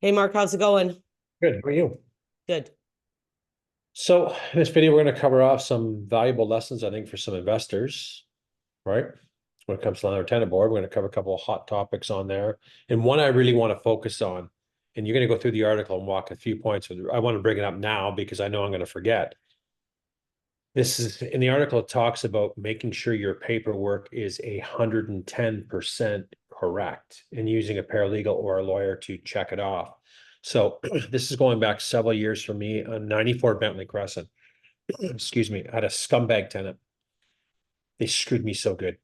Hey Mark, how's it going? Good, how are you? Good. So in this video, we're going to cover off some valuable lessons, I think, for some investors, right? When it comes to Landlord Tenant Board, we're going to cover a couple of hot topics on there. And one I really want to focus on, and you're going to go through the article and walk a few points. I want to bring it up now because I know I'm going to forget. This is in the article, it talks about making sure your paperwork is 110% correct and using a paralegal or a lawyer to check it off. So this is going back several years for me on 94 Bentley Crescent. Excuse me. I had a scumbag tenant. They screwed me so good.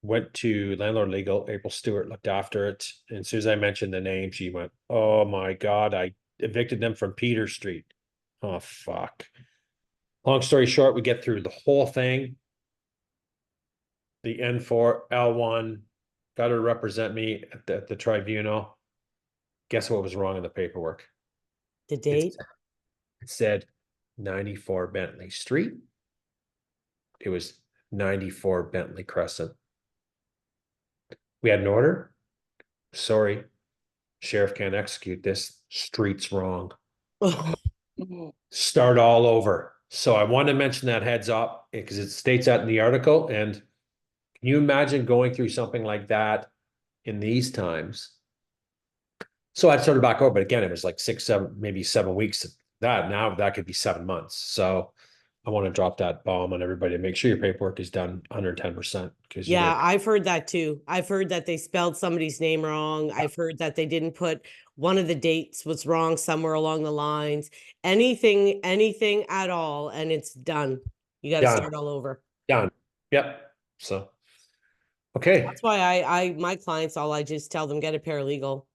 Went to landlord legal. April Stewart looked after it. And as soon as I mentioned the name, she went, "Oh my God, I evicted them from Peter Street." Oh, fuck. Long story short, we get through the whole thing. The N4, L1, got her to represent me at the tribunal. Guess what was wrong in the paperwork? The It, date? it said 94 Bentley Street. It was 94 Bentley Crescent. We had an order. Sorry, sheriff can't execute this. Street's wrong. Start all over. So I want to mention that heads up because it states that in the article. And can you imagine going through something like that in these times? So I started back over, but again, it was like 6, 7, maybe 7 weeks to that. Now that could be 7 months. So I want to drop that bomb on everybody to make sure your paperwork is done 110% because you Yeah, get. I've heard that too. I've heard that they spelled somebody's name wrong. I've heard that they didn't put one of the dates was wrong somewhere along the lines. Anything at all, and it's done. You got to Done. start all over. Done. Yep. So, okay. That's why my clients, all I just tell them get a paralegal.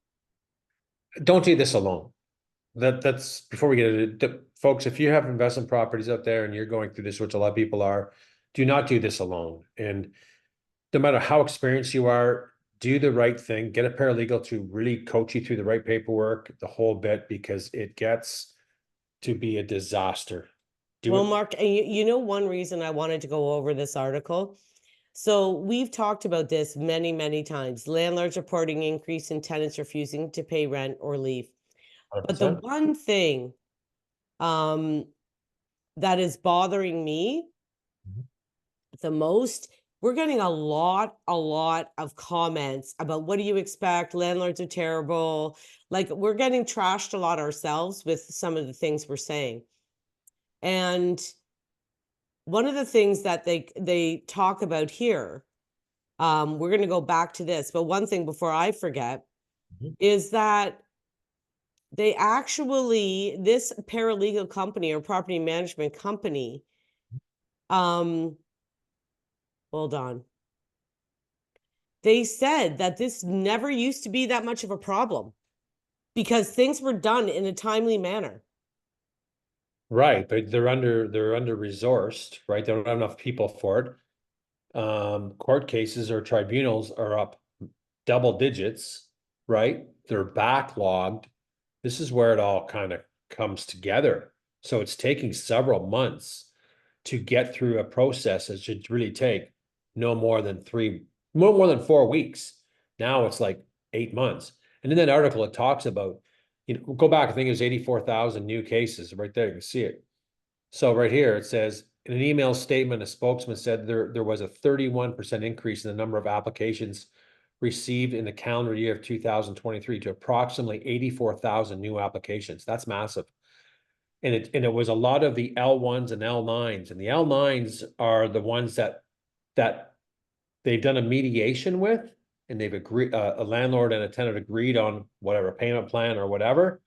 Don't do this alone. That's before we get into it, folks, if you have investment properties out there and you're going through this, which a lot of people are, do not do this alone. And no matter how experienced you are, do the right thing. Get a paralegal to really coach you through the right paperwork, the whole bit, because it gets to be a disaster. Do Well, it. Mark, and you know one reason I wanted to go over this article. So we've talked about this many times. Landlords reporting increase in tenants refusing to pay rent or leave. But the 100%. one thing um, that is bothering me the most, we're getting a lot of comments about what do you expect? Landlords are terrible. Like we're getting trashed a lot ourselves with some of the things we're saying. And one of the things that they talk about here, we're going to go back to this, but one thing before I forget Mhm. is that they actually, this paralegal company or property management company, um hold on, they said that this never used to be that much of a problem because things were done in a timely manner. Right, but they're under resourced, right? They don't have enough people for it. Court cases or tribunals are up double digits, right? They're backlogged. This is where it all kind of comes together. So it's taking several months to get through a process that should really take no more than more than 4 weeks. Now it's like 8 months. And in that article, it talks about, go back, I think it was 84,000 new cases right there. You can see it. So right here, it says, in an email statement, a spokesman said there was a 31% increase in the number of applications received in the calendar year of 2023 to approximately 84,000 new applications. That's massive. And it was a lot of the L1s and L9s. And the L9s are the ones that they've done a mediation with, and they've agreed, a landlord and a tenant agreed on whatever payment plan or whatever,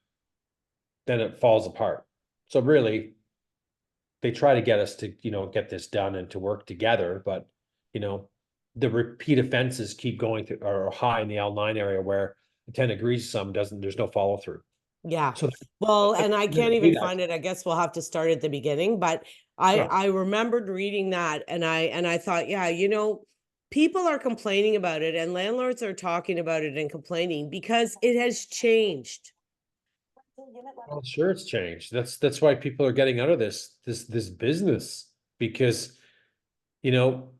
then it falls apart. So really, they try to get us to, get this done and to work together, but you know, the repeat offenses keep going through are high in the L9 area where the tenant agrees, some doesn't, there's no follow through. Yeah. So Well, and I can't even that. find it. I guess we'll have to start at the beginning, but I Yeah. I remembered reading that and I thought, yeah, people are complaining about it and landlords are talking about it and complaining because it has changed. Well, sure, it's changed. That's why people are getting out of this business because you know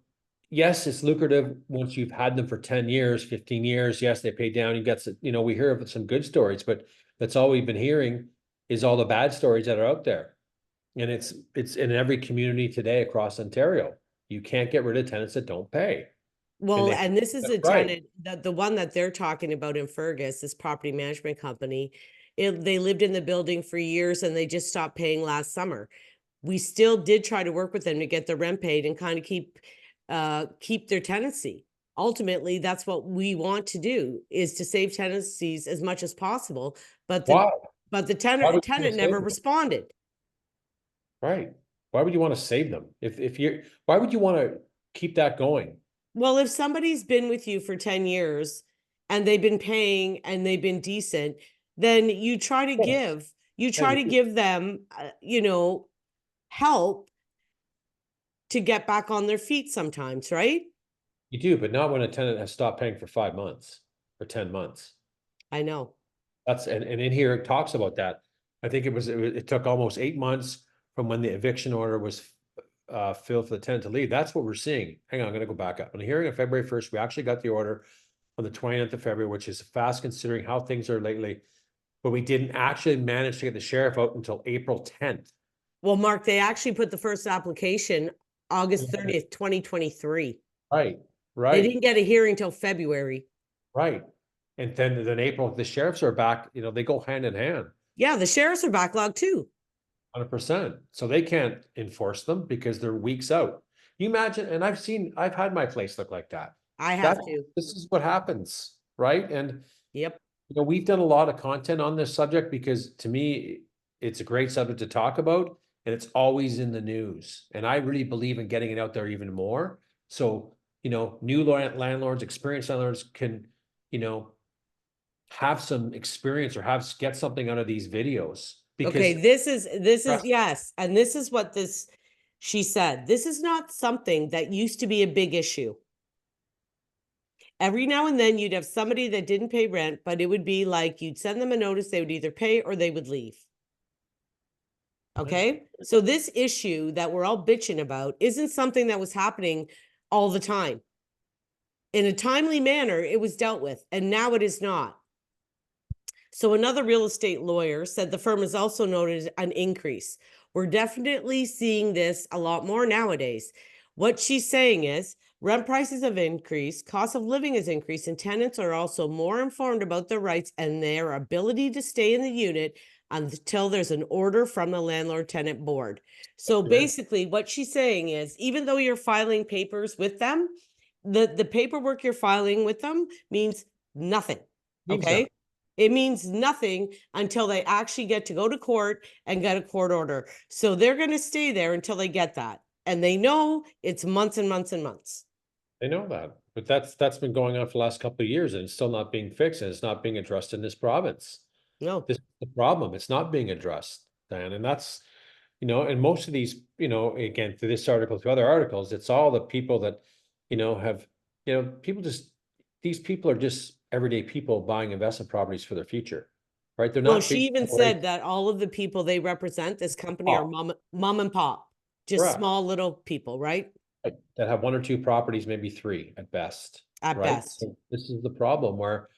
yes, it's lucrative once you've had them for 10 years, 15 years. Yes, they pay down. You get some, we hear of some good stories, but that's all we've been hearing is all the bad stories that are out there. And it's in every community today across Ontario. You can't get rid of tenants that don't pay. And Well, they, and this is that's a right. tenant, the one that they're talking about in Fergus, this property management company. They lived in the building for years and they just stopped paying last summer. We still did try to work with them to get the rent paid and kind of keep their tenancy. Ultimately, that's what we want to do, is to save tenancies as much as possible. But Why? the Why would you want tenant to save never them? responded. Right. Why would you want to save them? If you're, why would you want to keep that going? Well, if somebody's been with you for 10 years and they've been paying and they've been decent, then you try to Yeah. Yeah, you do. give them, help to get back on their feet sometimes, right? You do, but not when a tenant has stopped paying for 5 months or 10 months. I know. That's, and in here it talks about that. I think it took almost 8 months from when the eviction order was filled for the tenant to leave. That's what we're seeing. Hang on, I'm gonna go back up. On the hearing of February 1st, we actually got the order on the 29th of February, which is fast considering how things are lately. But we didn't actually manage to get the sheriff out until April 10th. Well, Mark, they actually put the first application August Yeah. 30th, 2023. Right, They right, didn't get a hearing till February. right. And then April, the sheriffs are back, they go hand in hand. Yeah, the sheriffs are backlogged too. 100%. So they can't enforce them because they're weeks out. You imagine, and I've had my place look like that. I have That to. this is what happens, right? And Yep. we've done a lot of content on this subject because to me, it's a great subject to talk about, and it's always in the news. And I really believe in getting it out there even more. So, new landlords, experienced landlords can, you know, have some experience or get something out of these videos Okay, because this is yes, and this is what this she said. This is not something that used to be a big issue. Every now and then you'd have somebody that didn't pay rent, but it would be like you'd send them a notice, they would either pay or they would leave. Okay? So this issue that we're all bitching about isn't something that was happening all the time. In a timely manner, it was dealt with, and now it is not. So another real estate lawyer said the firm has also noted an increase. We're definitely seeing this a lot more nowadays. What she's saying is rent prices have increased, cost of living has increased, and tenants are also more informed about their rights and their ability to stay in the unit until there's an order from the Landlord Tenant Board. So basically what she's saying is, even though you're filing papers with them, the paperwork you're filing with them means nothing. Means Okay. nothing. It means nothing until they actually get to go to court and get a court order. So they're going to stay there until they get that. And they know it's months and months and months. They know that, but that's been going on for the last couple of years and it's still not being fixed and it's not being addressed in this province. No. This is the problem. It's not being addressed, Dan, and that's, and most of these, again, through this article, through other articles, it's all the people that, have, people just, these people are just everyday people buying investment properties for their future, right? They're Well, not she big even said that all of the people they represent, this company, are mom and pop, just correct, small little people, right? that have one or two properties, maybe three at best, At right? best. So this is the problem where,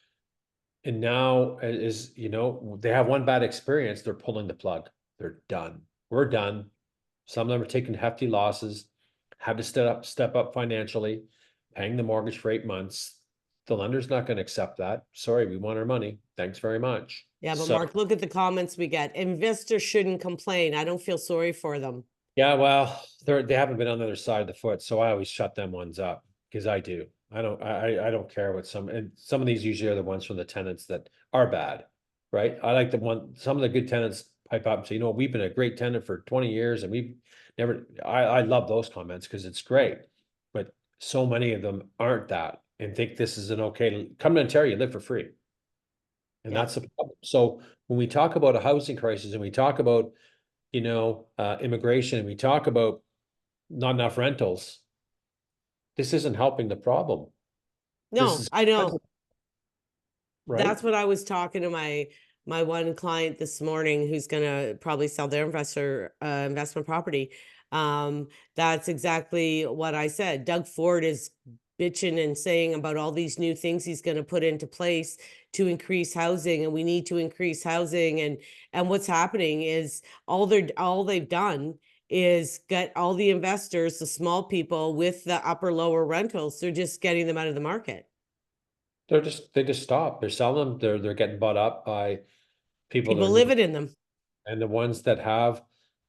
and now is, they have one bad experience, they're pulling the plug. They're done. We're done. Some of them are taking hefty losses, have to step up financially, paying the mortgage for 8 months. The lender's not going to accept that. Sorry, we want our money. Thanks very much. Yeah, but So, Mark, look at the comments we get. Investors shouldn't complain. I don't feel sorry for them. yeah, well, they haven't been on the other side of the foot, so I always shut them ones up because I do. I don't care what and some of these usually are the ones from the tenants that are bad, right? I like some of the good tenants pipe up and say, we've been a great tenant for 20 years and we've never, I love those comments because it's great. But so many of them aren't that and think this is an okay, come to Ontario, live for free. And Yeah. that's the problem. So when we talk about a housing crisis and we talk about, immigration, and we talk about not enough rentals, this isn't helping the problem. This No, is I know. right. That's what I was talking to my one client this morning who's gonna probably sell their investment property. That's exactly what I said. Doug Ford is bitching and saying about all these new things he's going to put into place to increase housing, and we need to increase housing. And what's happening is all they've done is get all the investors, the small people with the upper lower rentals, they're just getting them out of the market. They just stop. They're selling them. They're getting bought up by people that People are moving, living in them. and the ones that have,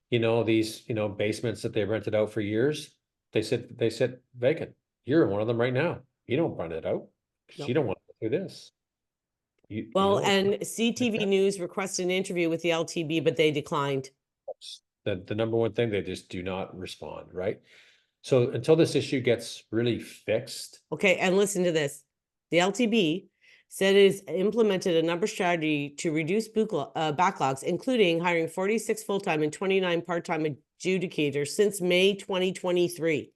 these, basements that they rented out for years, they sit vacant. You're in one of them right now. You don't rent it out because you No. don't want to do this. Well, It's and like CTV that. News requested an interview with the LTB, but they declined. The number one thing, they just do not respond, right? So until this issue gets really fixed, Okay, and listen to this. The LTB said it has implemented a number strategy to reduce backlogs, including hiring 46 full-time and 29 part-time adjudicators since May 2023.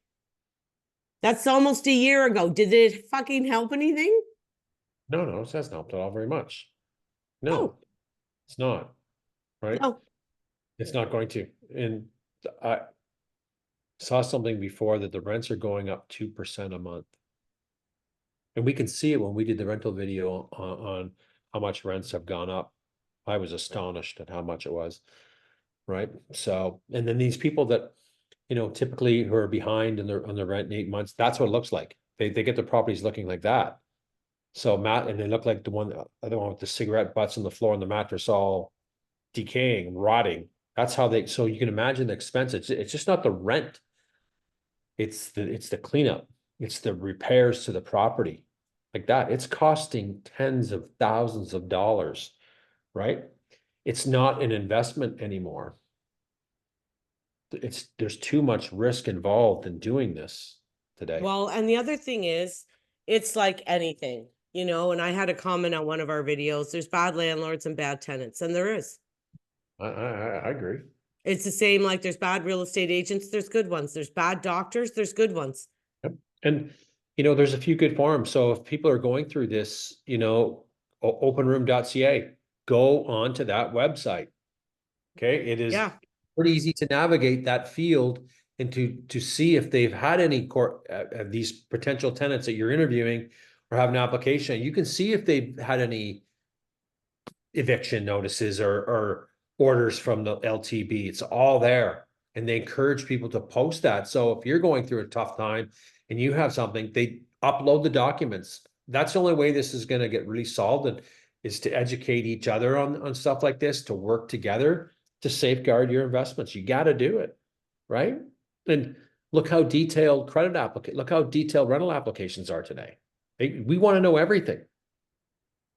That's almost a year ago. Did it fucking help anything? no, it hasn't helped at all very much. No, No, it's not, right? no. It's not going to. And I saw something before that the rents are going up 2% a month. And we can see it when we did the rental video on how much rents have gone up. I was astonished at how much it was, right? So, and then these people that, typically who are behind in on their rent in 8 months, that's what it looks like. They get the properties looking like that. So and they look like the other one with the cigarette butts on the floor and the mattress all decaying, rotting. That's how so you can imagine the expense. It's just not the rent. It's the cleanup. It's the repairs to the property like that. It's costing tens of thousands of dollars, right? It's not an investment anymore. There's too much risk involved in doing this today. Well, and the other thing is, it's like anything, and I had a comment on one of our videos, there's bad landlords and bad tenants, and there is. I agree. It's the same, like there's bad real estate agents, there's good ones. There's bad doctors, there's good ones. Yep. And there's a few good forums. So if people are going through this, openroom.ca, go on to that website. Okay. It is Yeah. pretty easy to navigate that field and to see if they've had any these potential tenants that you're interviewing or have an application. You can see if they've had any eviction notices or orders from the LTB. It's all there. And they encourage people to post that. So if you're going through a tough time and you have something, they upload the documents. That's the only way this is going to get really solved, and is to educate each other on stuff like this, to work together to safeguard your investments. You got to do it, right? And look how detailed look how detailed rental applications are today. We want to know everything.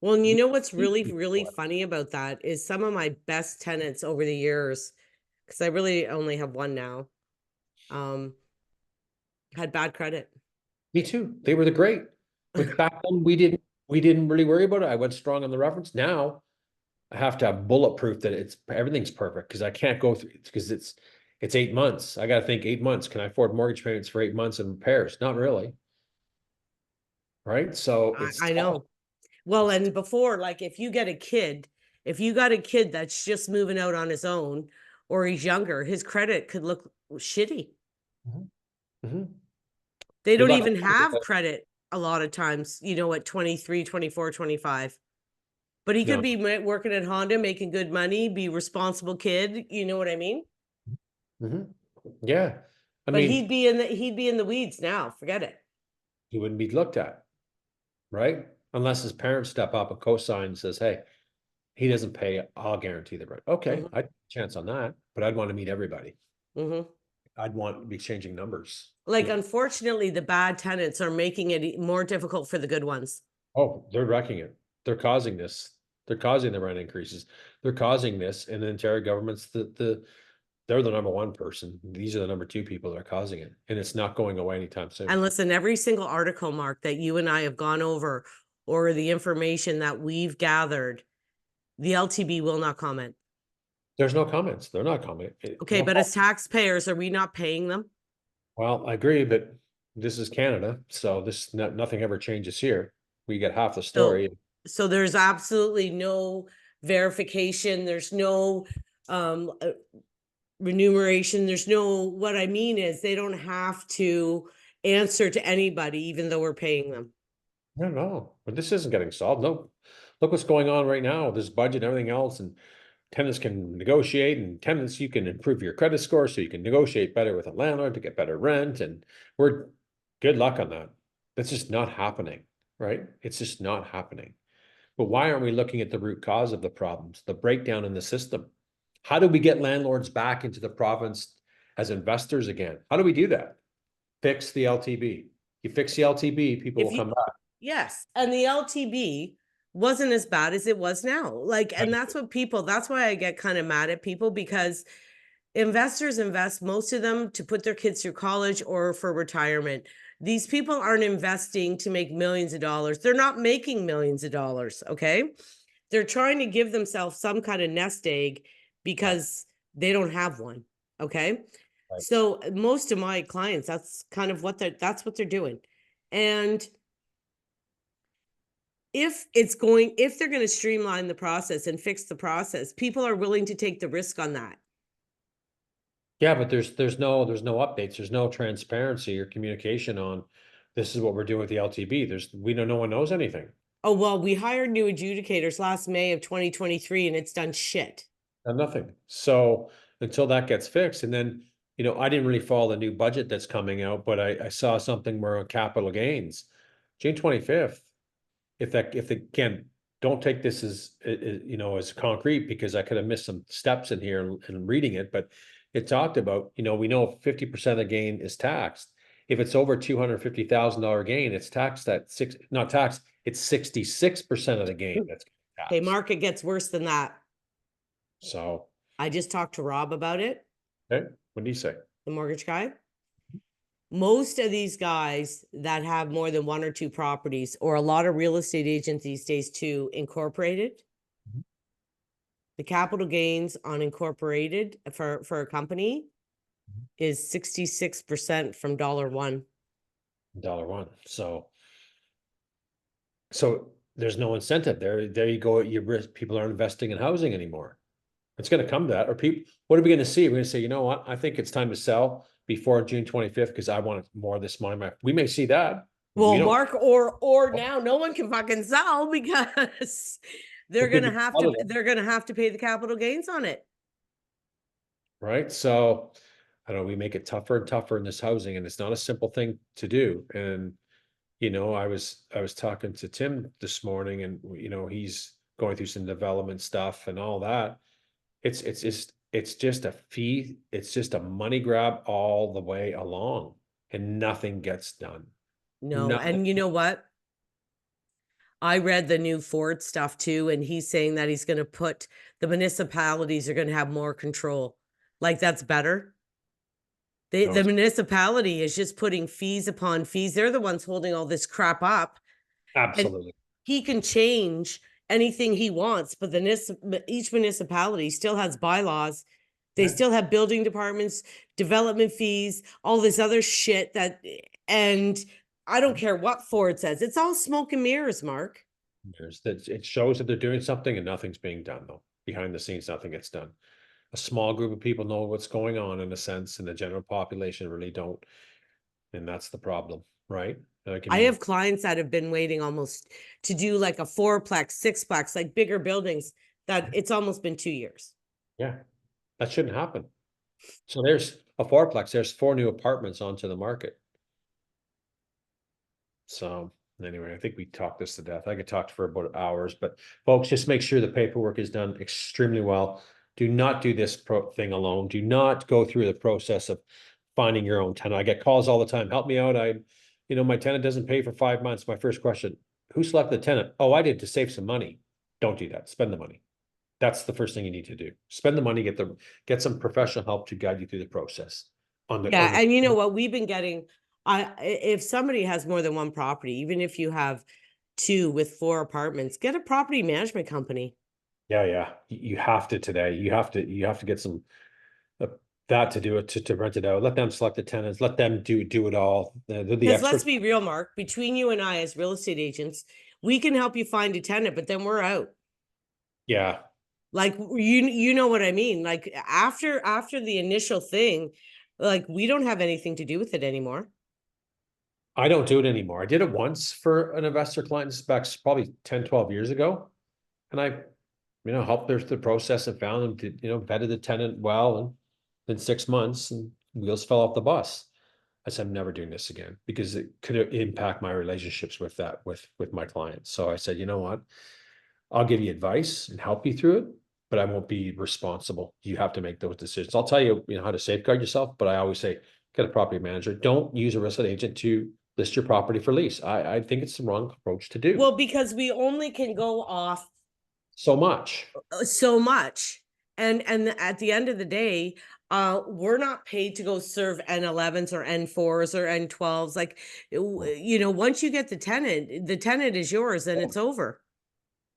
Well, and you know what's really, really funny about that is some of my best tenants over the years, because I really only have one now, had bad credit. Me too. They were the great. But back then we didn't really worry about it. I went strong on the reference. Now I have to have bulletproof that everything's perfect, because I can't go through, because it's 8 months. I got to think 8 months. Can I afford mortgage payments for 8 months and repairs? Not really. Right. So it's I tough. know. Well, It's and before, like if you got a kid that's just moving out on his own, or he's younger, his credit could look shitty. Mhm. They Good don't luck. even have credit a lot of times, at 23, 24, 25. But he could No. be working at Honda, making good money, be a responsible kid, you know what I mean? Mhm. Yeah. I But mean, he'd be in the weeds now. Forget it. he wouldn't be looked at, right? Unless his parents step up and co-sign and says, hey, he doesn't pay, I'll guarantee the rent. Okay, Mhm, I'd chance on that, but I'd want to meet everybody. mhm. I'd want to be changing numbers. Like, unfortunately, the bad tenants are making it more difficult for the good ones. Oh, they're wrecking it. They're causing this. They're causing the rent increases. They're causing this, and the Ontario government's they're the number one person. These are the number two people that are causing it, and it's not going away anytime soon. And listen, every single article, Mark, that you and I have gone over, or the information that we've gathered, the LTB will not comment. There's no comments. They're not commenting. Okay, but as taxpayers, are we not paying them? Well, I agree, but this is Canada, so nothing ever changes here. We get half the So, story. so there's absolutely no verification. There's no, remuneration. There's no, what I mean is they don't have to answer to anybody, even though we're paying them. No, no, but this isn't getting solved. No, look what's going on right now, this budget and everything else, and tenants can negotiate, and tenants, you can improve your credit score so you can negotiate better with a landlord to get better rent, and we're, good luck on that. That's just not happening, right? It's just not happening. But why aren't we looking at the root cause of the problems, the breakdown in the system? How do we get landlords back into the province as investors again? How do we do that? Fix the LTB. You fix the LTB, people will come back. Yes, and the LTB wasn't as bad as it was now. Like, and that's what people, that's why I get kind of mad at people, because investors invest, most of them, to put their kids through college or for retirement. These people aren't investing to make millions of dollars. They're not making millions of dollars, okay? They're trying to give themselves some kind of nest egg because they don't have one, okay? Right. So most of my clients, that's kind of what that's what they're doing. And if they're going to streamline the process and fix the process, people are willing to take the risk on that. Yeah, but there's no updates, there's no transparency or communication on, this is what we're doing with the LTB. No one knows anything. Oh, well, we hired new adjudicators last May of 2023 and it's done shit. Nothing. So until that gets fixed, and then, I didn't really follow the new budget that's coming out, but I saw something more on capital gains. June 25th, again, don't take this as, as concrete, because I could have missed some steps in here and reading it, but it talked about, we know 50% of the gain is taxed. If it's over $250,000 gain, it's taxed at not taxed, it's 66% of the gain that's taxed. Okay, Mark, it gets worse than that. So I just talked to Rob about it. okay, what do you say? The mortgage guy. Most of these guys that have more than one or two properties, or a lot of real estate agents these days too, incorporated. The capital gains on incorporated for a company is 66% from $1. $1. So there's no incentive there. There you go. People aren't investing in housing anymore. It's going to come to that. Or people, what are we going to see? We're going to say, you know what? I think it's time to sell before June 25th because I want more of this money. We may see that. Well, Mark, or now no one can fucking sell because they're gonna have to pay the capital gains on it. Right. So I don't know, we make it tougher and tougher in this housing, and it's not a simple thing to do. And I was talking to Tim this morning, and he's going through some development stuff and all that. It's just a fee, it's just a money grab all the way along, and nothing gets done. No, and you know what? I read the new Ford stuff too, and he's saying that he's going to put the municipalities are going to have more control. Like, that's better. The municipality is just putting fees upon fees. They're the ones holding all this crap up. Absolutely. He can change anything he wants, but each municipality still has bylaws. They still have building departments, development fees, all this other shit and I don't care what Ford says. It's all smoke and mirrors, Mark. It shows that they're doing something and nothing's being done, though. Behind the scenes, nothing gets done. A small group of people know what's going on, in a sense, and the general population really don't. And that's the problem, right? I have clients that have been waiting almost to do like a 4-plex, 6-plex, like bigger buildings, that it's almost been 2 years. Yeah, that shouldn't happen. So there's a 4-plex, there's 4 new apartments onto the market. So anyway, I think we talked this to death. I could talk for about hours, but folks, just make sure the paperwork is done extremely well. Do not do this thing alone. Do not go through the process of finding your own tenant. I get calls all the time. Help me out. My tenant doesn't pay for 5 months. My first question, who selected the tenant? Oh, I did, to save some money. Don't do that. Spend the money. That's the first thing you need to do. Spend the money, get some professional help to guide you through the process. And you know what we've been getting, if somebody has more than one property, even if you have 2 with 4 apartments, get a property management company. Yeah. You have to today. You have to get some that to do it, to rent it out. Let them select the tenants. Let them do it all. Because let's be real, Mark, between you and I as real estate agents, we can help you find a tenant, but then we're out. Yeah. Like, you know what I mean? Like, after the initial thing, like, we don't have anything to do with it anymore. I don't do it anymore. I did it once for an investor client, this is back probably 10, 12 years ago. And I, helped the process and found them to, vetted the tenant well, and in 6 months and wheels fell off the bus. I said, I'm never doing this again because it could impact my relationships with my clients. So I said, you know what? I'll give you advice and help you through it, but I won't be responsible. You have to make those decisions. I'll tell you, how to safeguard yourself, but I always say, get a property manager. Don't use a real estate agent to list your property for lease. I think it's the wrong approach to do. Well, because we only can go off So much. so much. And at the end of the day, we're not paid to go serve N11s or N4s or N12s. Like, once you get the tenant is yours and it's over.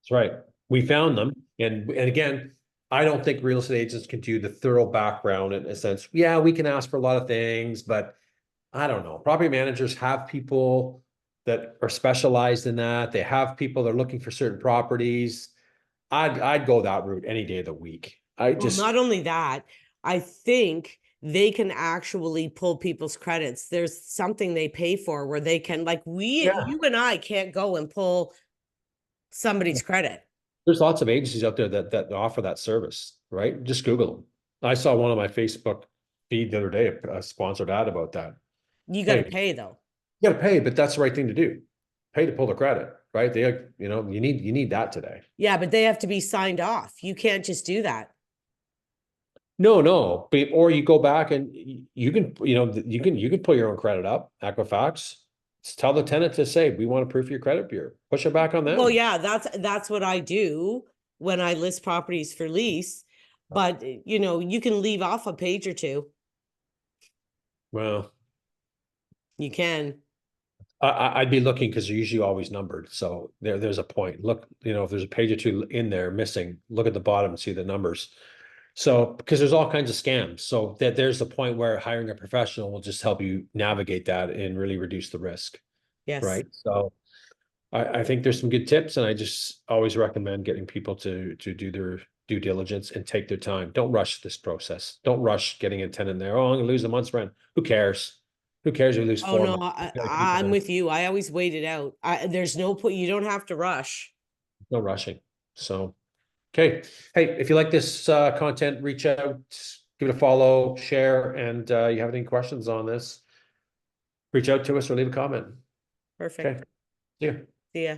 That's right. We found them. And again, I don't think real estate agents can do the thorough background in a sense. Yeah, we can ask for a lot of things, but I don't know. Property managers have people that are specialized in that. They have people that are looking for certain properties. I'd go that route any day of the week. Well, not only that, I think they can actually pull people's credits. There's something they pay for where they can, like, you and I can't go and pull somebody's credit. There's lots of agencies out there that offer that service, right? Just Google them. I saw one on my Facebook feed the other day, a sponsored ad about that. You got to pay though. You got to pay, but that's the right thing to do. Pay to pull the credit, right? You need that today. Yeah, but they have to be signed off. You can't just do that. No, but, or you go back and you can pull your own credit up, Equifax. Just tell the tenant to say, we want to proof your credit bureau. Push it back on them. Well, yeah, that's what I do when I list properties for lease. But you can leave off a page or two. Well, you can. I'd be looking because they're usually always numbered. So there's a point. Look, if there's a page or two in there missing, look at the bottom and see the numbers. So, because there's all kinds of scams. So there's the point where hiring a professional will just help you navigate that and really reduce the risk. Yes. Right. So I think there's some good tips, and I just always recommend getting people to do their due diligence and take their time. Don't rush this process. Don't rush getting a tenant there. Oh, I'm gonna lose a month's rent. Who cares? Who cares if you lose 4 months? I'm with you. I always wait it out. There's no point. You don't have to rush. No rushing. So, okay. Hey, if you like this content, reach out, give it a follow, share, and you have any questions on this, reach out to us or leave a comment. Perfect. Okay. See ya. See ya.